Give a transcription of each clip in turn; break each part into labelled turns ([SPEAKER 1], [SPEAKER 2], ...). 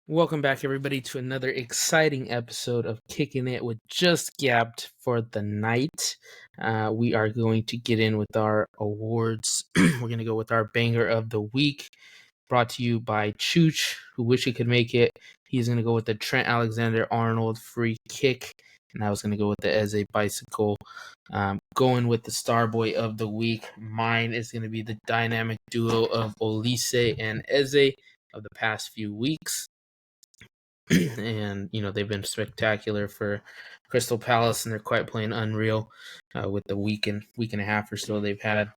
[SPEAKER 1] Welcome back, everybody, to another exciting episode of Kicking It with Just Gabbed for the night. We are going to get in with our awards. We're going to go with our banger of the week, brought to you by Chooch, who wish he could make it. He's going to go with the Trent Alexander-Arnold free kick, and I was going to go with the Eze bicycle. Going with the Starboy of the week, mine is going to be the dynamic duo of Olise and Eze of the past few weeks. And they've been spectacular for Crystal Palace, and they're quite playing unreal with the week and a half or so they've had.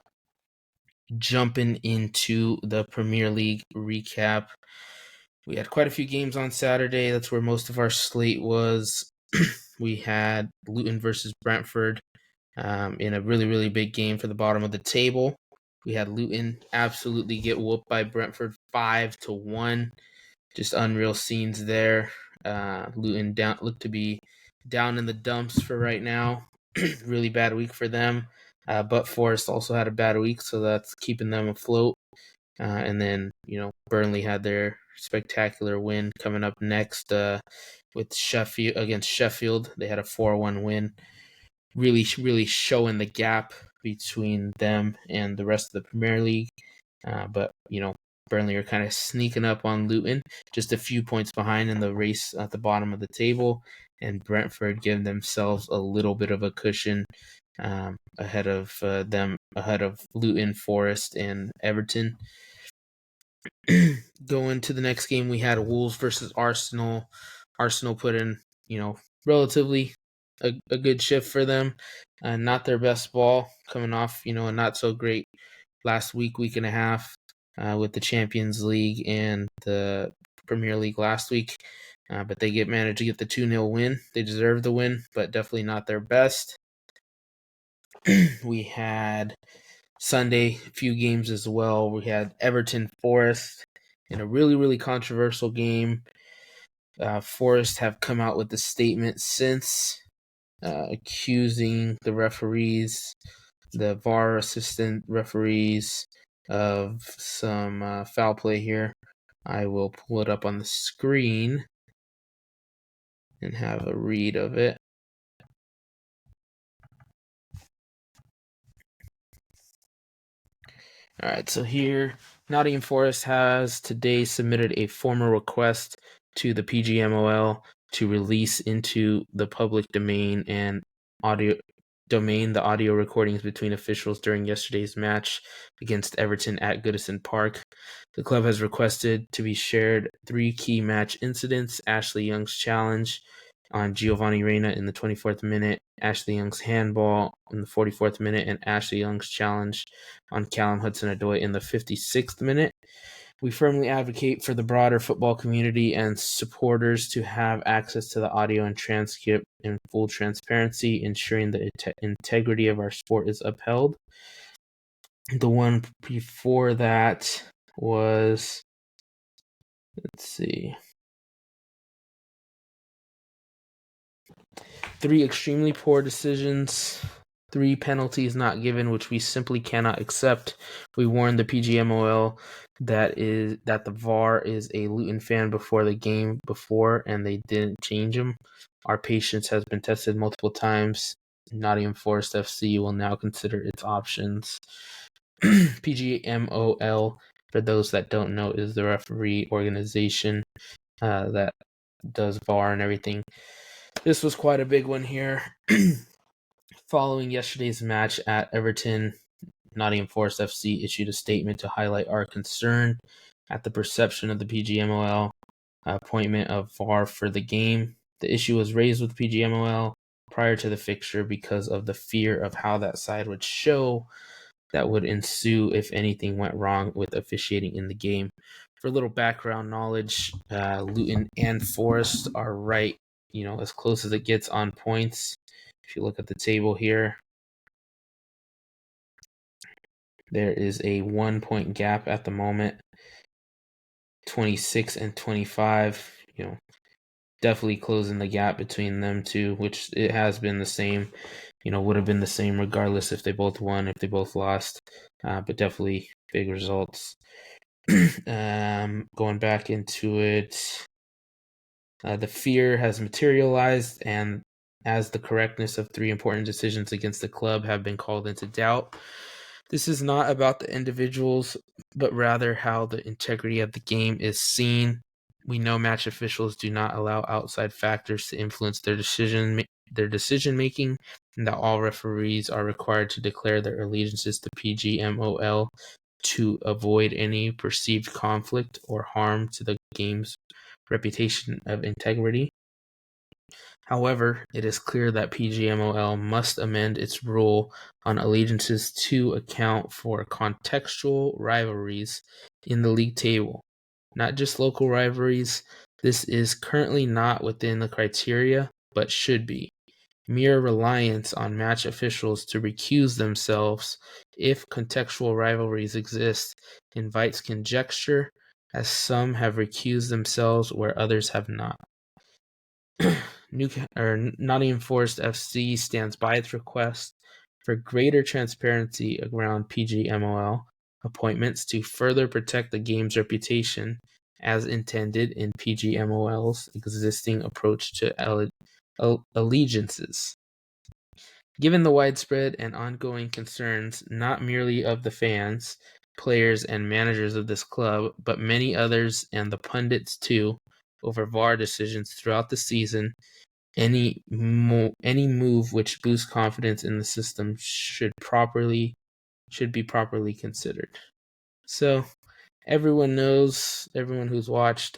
[SPEAKER 1] Jumping into the Premier League recap, we had quite a few games on Saturday. That's where most of our slate was. We had Luton versus Brentford in a really, really big game for the bottom of the table. We had Luton absolutely get whooped by Brentford 5-1. Just unreal scenes there. Luton look to be down in the dumps for right now. Really bad week for them. But Forest also had a bad week, so that's keeping them afloat. And then, Burnley had their spectacular win coming up next with Sheffield against Sheffield. They had a 4-1 win. Really, really showing the gap between them and the rest of the Premier League. But Burnley are kind of sneaking up on Luton, just a few points behind in the race at the bottom of the table, and Brentford give themselves a little bit of a cushion ahead of Luton, Forest, and Everton. Going to the next game, we had Wolves versus Arsenal. Arsenal put in, relatively a good shift for them. Not their best ball, coming off, a not so great last week and a half. With the Champions League and the Premier League last week. But they managed to get the 2-0 win. They deserve the win, but definitely not their best. We had Sunday, a few games as well. We had Everton Forest in a really, really controversial game. Forest have come out with a statement since accusing the referees, the VAR assistant referees, of some foul play here. I will pull it up on the screen and have a read of it. All right, so here, Nottingham Forest has today submitted a formal request to the PGMOL to release into the public domain and the audio recordings between officials during yesterday's match against Everton at Goodison Park. The club has requested to be shared 3 key match incidents: Ashley Young's challenge on Giovanni Reina in the 24th minute, Ashley Young's handball in the 44th minute, and Ashley Young's challenge on Callum Hudson-Odoi in the 56th minute. We firmly advocate for the broader football community and supporters to have access to the audio and transcript in full transparency, ensuring the integrity of our sport is upheld. The one before that was, 3 extremely poor decisions, 3 penalties not given, which we simply cannot accept. We warned the PGMOL that the VAR is a Luton fan before the game before, and they didn't change him. Our patience has been tested multiple times. Nottingham Forest FC will now consider its options. PGMOL, for those that don't know, is the referee organization that does VAR and everything. This was quite a big one here. Following yesterday's match at Everton, Nottingham Forest FC issued a statement to highlight our concern at the perception of the PGMOL appointment of VAR for the game. The issue was raised with PGMOL prior to the fixture because of the fear of how that side would show that would ensue if anything went wrong with officiating in the game. For a little background knowledge, Luton and Forest are right, as close as it gets on points. If you look at the table here, there is a 1-point gap at the moment, 26 and 25, definitely closing the gap between them two, which it has been the same, would have been the same regardless if they both won, if they both lost, but definitely big results. Going back into it, The fear has materialized, and as the correctness of 3 important decisions against the club have been called into doubt. This is not about the individuals, but rather how the integrity of the game is seen. We know match officials do not allow outside factors to influence their decision making, and that all referees are required to declare their allegiances to PGMOL to avoid any perceived conflict or harm to the game's reputation of integrity. However, it is clear that PGMOL must amend its rule on allegiances to account for contextual rivalries in the league table, not just local rivalries. This is currently not within the criteria, but should be. Mere reliance on match officials to recuse themselves if contextual rivalries exist invites conjecture, as some have recused themselves where others have not. Nottingham Forest FC stands by its request for greater transparency around PGMOL appointments to further protect the game's reputation as intended in PGMOL's existing approach to allegiances. Given the widespread and ongoing concerns not merely of the fans, players, and managers of this club, but many others and the pundits too, over VAR decisions throughout the season, any move which boosts confidence in the system should be properly considered. So everyone who's watched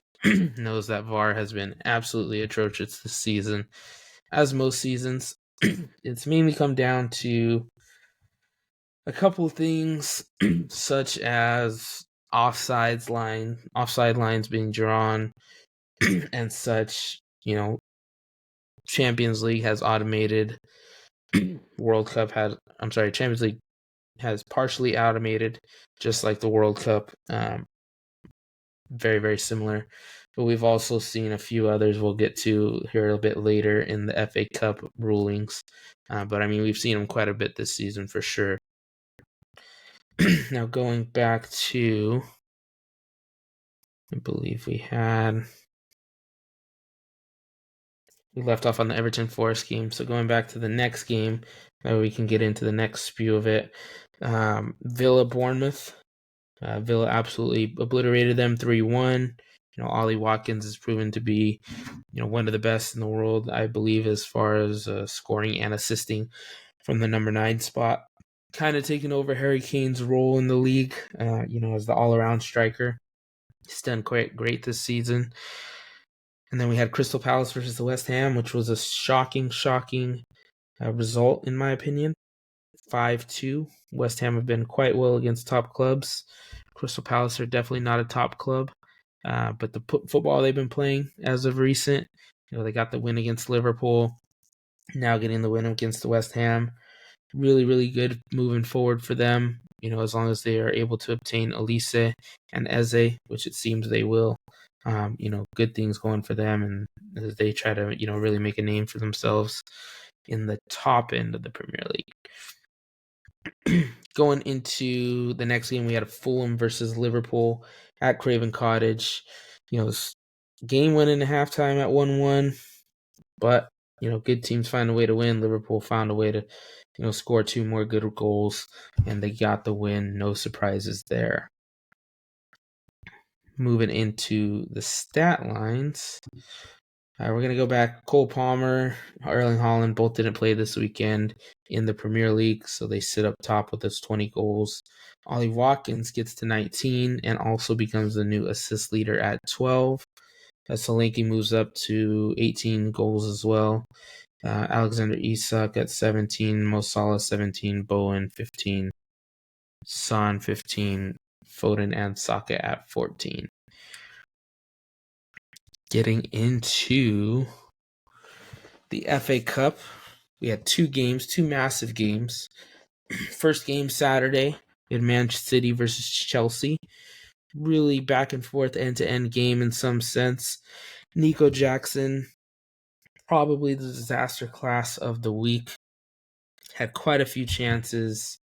[SPEAKER 1] knows that VAR has been absolutely atrocious this season, as most seasons. It's mainly come down to a couple of things, such as offside lines being drawn, and such. Champions League has automated. Champions League has partially automated, just like the World Cup. Very, very similar. But we've also seen a few others we'll get to here a bit later in the FA Cup rulings. But we've seen them quite a bit this season for sure. Now going back to, I believe we left off on the Everton Forest game. So going back to the next game, we can get into the next spew of it. Villa Bournemouth. Villa absolutely obliterated them 3-1. Ollie Watkins has proven to be, one of the best in the world, I believe, as far as scoring and assisting from the number 9 spot. Kind of taking over Harry Kane's role in the league, as the all-around striker. He's done quite great this season. And then we had Crystal Palace versus the West Ham, which was a shocking result, in my opinion. 5-2. West Ham have been quite well against top clubs. Crystal Palace are definitely not a top club. But the football they've been playing as of recent, they got the win against Liverpool, now getting the win against the West Ham. Really, really good moving forward for them, as long as they are able to obtain Elise and Eze, which it seems they will. Good things going for them, and as they try to, really make a name for themselves in the top end of the Premier League. Going into the next game, we had a Fulham versus Liverpool at Craven Cottage. Game went into halftime at 1-1, but good teams find a way to win. Liverpool found a way to score 2 more good goals, and they got the win. No surprises there. Moving into the stat lines, we're going to go back. Cole Palmer, Erling Haaland both didn't play this weekend in the Premier League, so they sit up top with those 20 goals. Ollie Watkins gets to 19 and also becomes the new assist leader at 12. Solanke moves up to 18 goals as well. Alexander Isak at 17, Mo Salah 17, Bowen 15, Son 15, Foden and Saka at 14. Getting into the FA Cup, we had 2 massive games. First game Saturday, we had Manchester City versus Chelsea. Really back and forth, end-to-end game in some sense. Nico Jackson, probably the disaster class of the week. Had quite a few chances.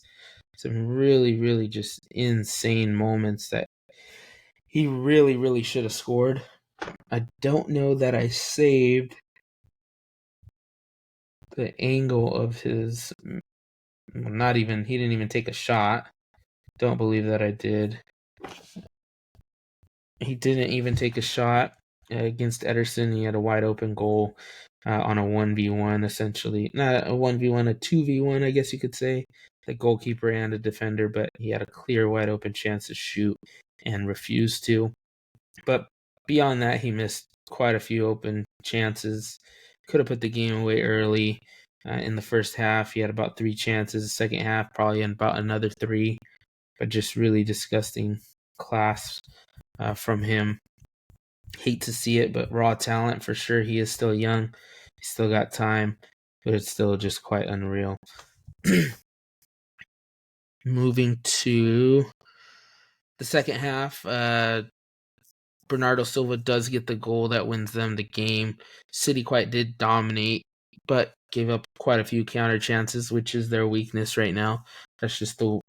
[SPEAKER 1] Some really, really just insane moments that he really, really should have scored. I don't know that I saved the angle of his. He didn't even take a shot. Don't believe that I did. He didn't even take a shot against Ederson. He had a wide open goal on a 1v1, essentially. Not a 1v1, a 2v1, I guess you could say. The goalkeeper and a defender, but he had a clear wide open chance to shoot and refused to. But beyond that, he missed quite a few open chances. Could have put the game away early. In the first half, he had about 3 chances. The second half, probably about another 3. But just really disgusting class from him. Hate to see it, but raw talent for sure. He is still young. He's still got time, but it's still just quite unreal. Moving to the second half, Bernardo Silva does get the goal that wins them the game. City quite did dominate, but gave up quite a few counter chances, which is their weakness right now. That's just the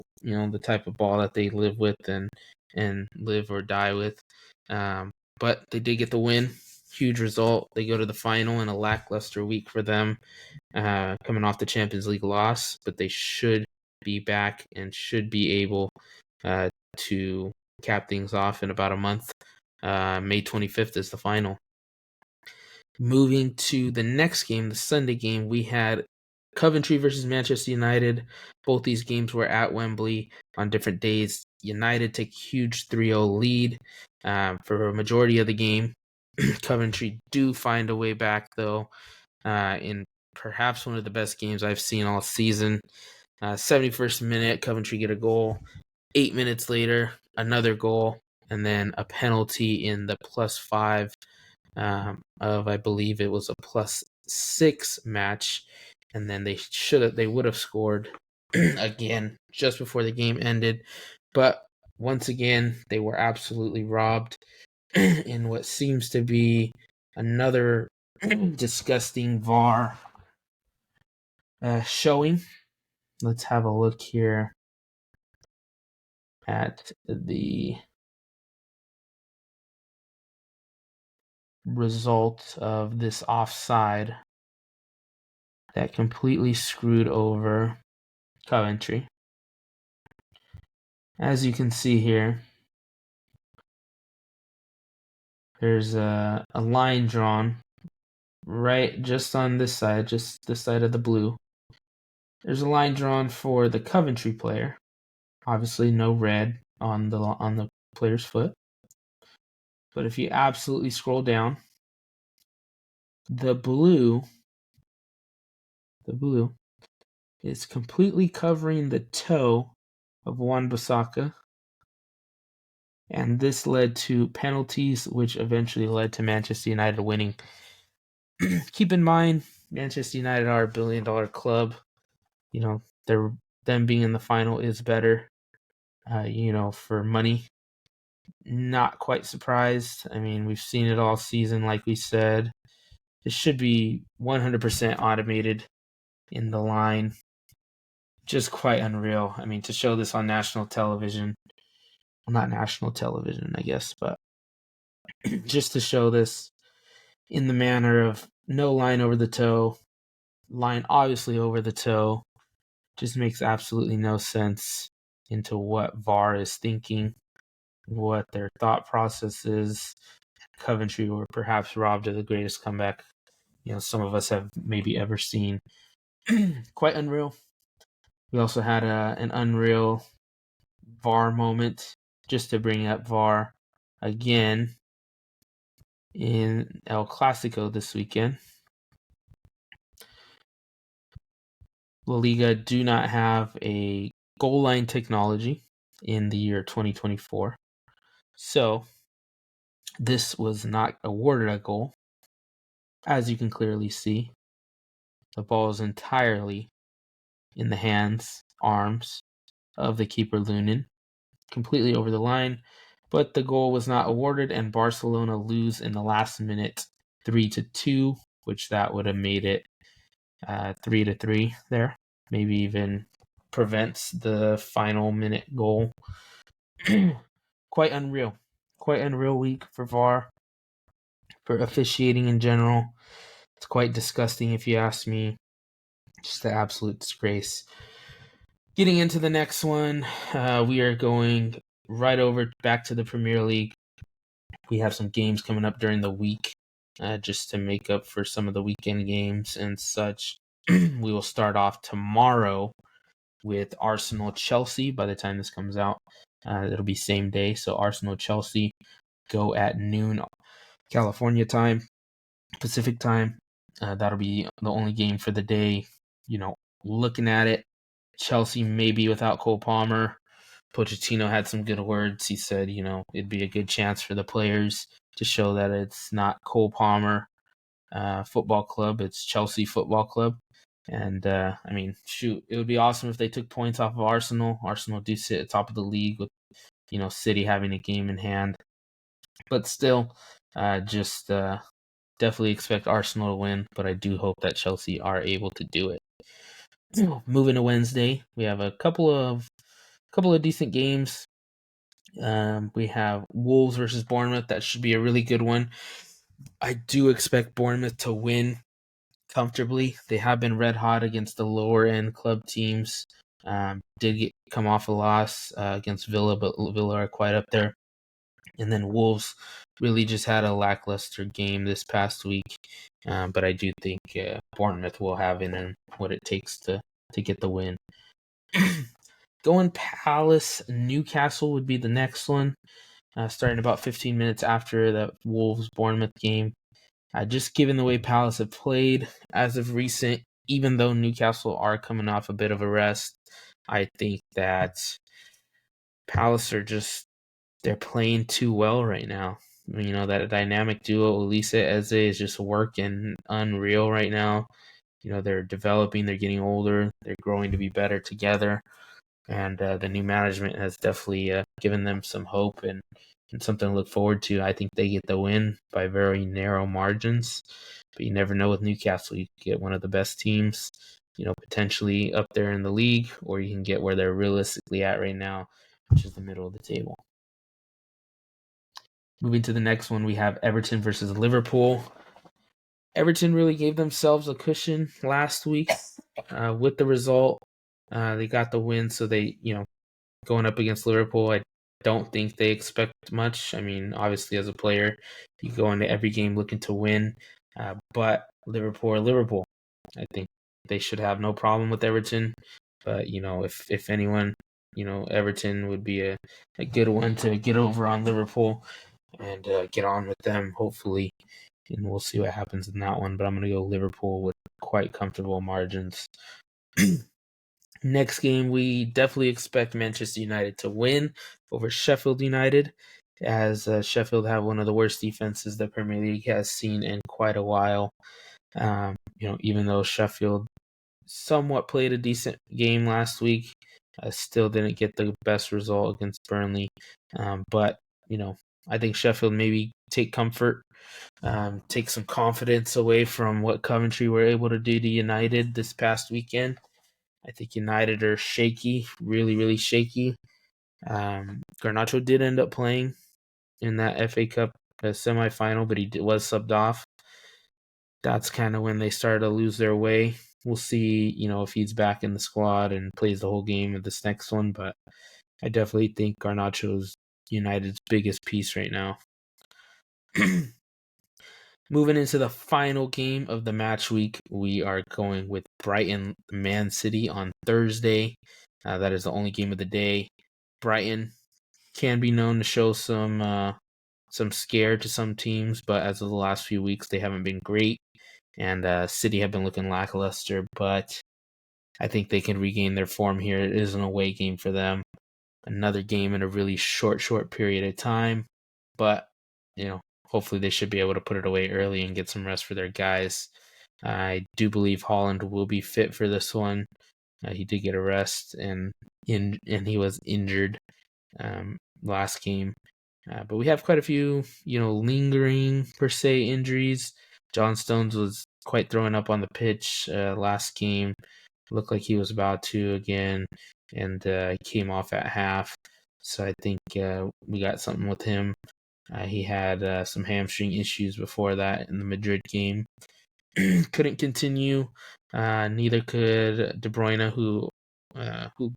[SPEAKER 1] type of ball that they live with and live or die with. But they did get the win. Huge result. They go to the final in a lackluster week for them, coming off the Champions League loss, but they should be back and should be able to cap things off in about a month. May 25th is the final. Moving to the next game, the Sunday game, we had Coventry versus Manchester United. Both these games were at Wembley on different days. United take a huge 3-0 lead for a majority of the game. Coventry do find a way back, though, in perhaps one of the best games I've seen all season. 71st minute, Coventry get a goal. 8 minutes later, another goal, and then a penalty in the +5 of, I believe it was a +6 match, and then they would have scored again just before the game ended, but once again they were absolutely robbed in what seems to be another disgusting VAR showing. Let's have a look here at the result of this offside that completely screwed over Coventry. As you can see here, there's a line drawn right just on this side, just this side of the blue. There's a line drawn for the Coventry player. Obviously no red on the player's foot. But if you absolutely scroll down, the blue is completely covering the toe of Wan-Bissaka. And this led to penalties, which eventually led to Manchester United winning. Keep in mind, Manchester United are a billion-dollar club. Them being in the final is better. For money. Not quite surprised. I mean, we've seen it all season, like we said. It should be 100% automated in the line. Just quite unreal. I mean, to show this on national television. Well, not national television, I guess, but just to show this in the manner of no line over the toe, line obviously over the toe, just makes absolutely no sense into what VAR is thinking, what their thought process is. Coventry were perhaps robbed of the greatest comeback some of us have maybe ever seen. Quite unreal. We also had an unreal VAR moment, just to bring up VAR again, in El Clasico this weekend. La Liga do not have a goal line technology in the year 2024. So this was not awarded a goal. As you can clearly see, the ball is entirely in the hands, arms of the keeper Lunin, completely over the line, but the goal was not awarded, and Barcelona lose in the last minute 3-2, which that would have made it 3-3 there. Maybe even prevents the final minute goal. Quite unreal. Quite unreal week for VAR. for officiating in general. It's quite disgusting if you ask me. Just an absolute disgrace. Getting into the next one, we are going right over back to the Premier League. We have some games coming up during the week, just to make up for some of the weekend games and such. We will start off tomorrow with Arsenal-Chelsea. By the time this comes out, it'll be same day. So Arsenal-Chelsea go at noon California time, Pacific time. That'll be the only game for the day. Looking at it, Chelsea maybe without Cole Palmer. Pochettino had some good words. He said, it'd be a good chance for the players to show that it's not Cole Palmer Football Club, it's Chelsea Football Club. And, it would be awesome if they took points off of Arsenal. Arsenal do sit at top of the league with, City having a game in hand. But still, definitely expect Arsenal to win, but I do hope that Chelsea are able to do it. Moving to Wednesday, we have a couple of decent games. We have Wolves versus Bournemouth. That should be a really good one. I do expect Bournemouth to win comfortably. They have been red hot against the lower end club teams. Did come off a loss against Villa, but Villa are quite up there. And then Wolves really just had a lackluster game this past week. But I do think Bournemouth will have in and what it takes to get the win. Going Palace, Newcastle would be the next one, starting about 15 minutes after the Wolves-Bournemouth game. Just given the way Palace have played as of recent, even though Newcastle are coming off a bit of a rest, I think that Palace they're playing too well right now. That dynamic duo, Elise Eze, is just working unreal right now. They're developing, they're getting older, they're growing to be better together. And the new management has definitely given them some hope and something to look forward to. I think they get the win by very narrow margins. But you never know with Newcastle. You can get one of the best teams, potentially up there in the league, or you can get where they're realistically at right now, which is the middle of the table. Moving to the next one, we have Everton versus Liverpool. Everton really gave themselves a cushion last week with the result. They got the win, so they, going up against Liverpool, I don't think they expect much. Obviously, as a player, you go into every game looking to win. But Liverpool, I think they should have no problem with Everton. But, if anyone, Everton would be a good one to get over on Liverpool and get on with them, hopefully. And we'll see what happens in that one. But I'm going to go Liverpool with quite comfortable margins. Next game, we definitely expect Manchester United to win over Sheffield United, as Sheffield have one of the worst defenses the Premier League has seen in quite a while. Even though Sheffield somewhat played a decent game last week, still didn't get the best result against Burnley. But I think Sheffield maybe take comfort, take some confidence away from what Coventry were able to do to United this past weekend. I think United are shaky, really, really shaky. Garnacho did end up playing in that FA Cup semifinal, but he was subbed off. That's kind of when they started to lose their way. We'll see, if he's back in the squad and plays the whole game of this next one, but I definitely think Garnacho's United's biggest piece right now. Moving into the final game of the match week, we are going with Brighton Man City on Thursday. That is the only game of the day. Brighton can be known to show some scare to some teams, but as of the last few weeks, they haven't been great. And City have been looking lackluster, but I think they can regain their form here. It is an away game for them. Another game in a really short period of time. But, hopefully they should be able to put it away early and get some rest for their guys. I do believe Haaland will be fit for this one. He did get a rest, and he was injured last game. But we have quite a few, lingering, per se, injuries. John Stones was quite throwing up on the pitch last game. Looked like he was about to again, and came off at half. So I think we got something with him. He had some hamstring issues before that in the Madrid game. Couldn't continue. Neither could De Bruyne, who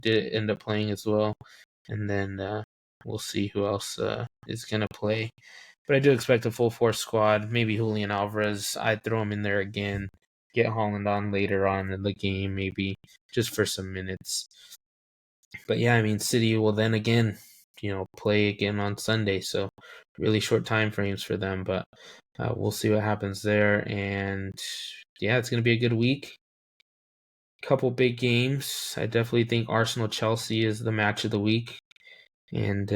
[SPEAKER 1] did end up playing as well. And then we'll see who else is going to play. But I do expect a full force squad. Maybe Julian Alvarez. I'd throw him in there again. Get Haaland on later on in the game, maybe just for some minutes. But yeah, I mean, City will then again, play again on Sunday. So really short time frames for them. But we'll see what happens there. And yeah, it's going to be a good week. Couple big games. I definitely think Arsenal Chelsea is the match of the week. And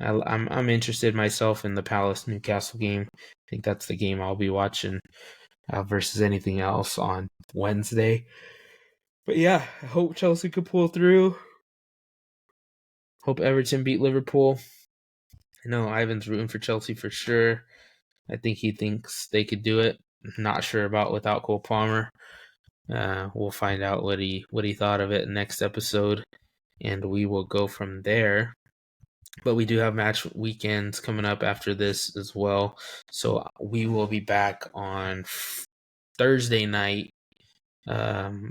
[SPEAKER 1] I'm interested myself in the Palace Newcastle game. I think that's the game I'll be watching versus anything else on Wednesday. But yeah, I hope Chelsea could pull through. Hope Everton beat Liverpool. I know Ivan's rooting for Chelsea for sure. I think he thinks they could do it. Not sure about without Cole Palmer. We'll find out what he thought of it next episode, and we will go from there. But we do have match weekends coming up after this as well. So we will be back on Thursday night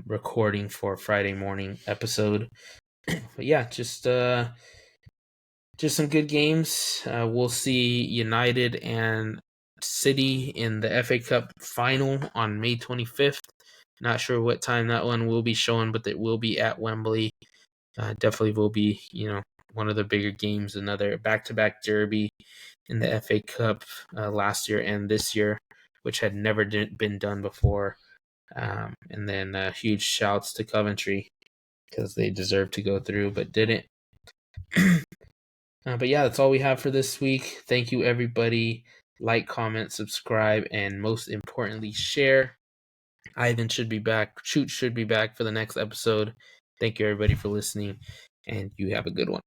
[SPEAKER 1] recording for Friday morning episode. But yeah, just some good games. We'll see United and City in the FA Cup final on May 25th. Not sure what time that one will be showing, but it will be at Wembley. Definitely will be, one of the bigger games, another back-to-back derby in the FA Cup last year and this year, which had never been done before. And then huge shouts to Coventry because they deserved to go through but didn't. But yeah, that's all we have for this week. Thank you, everybody. Like, comment, subscribe, and most importantly, share. Ivan should be back. Shoot should be back for the next episode. Thank you, everybody, for listening, and you have a good one.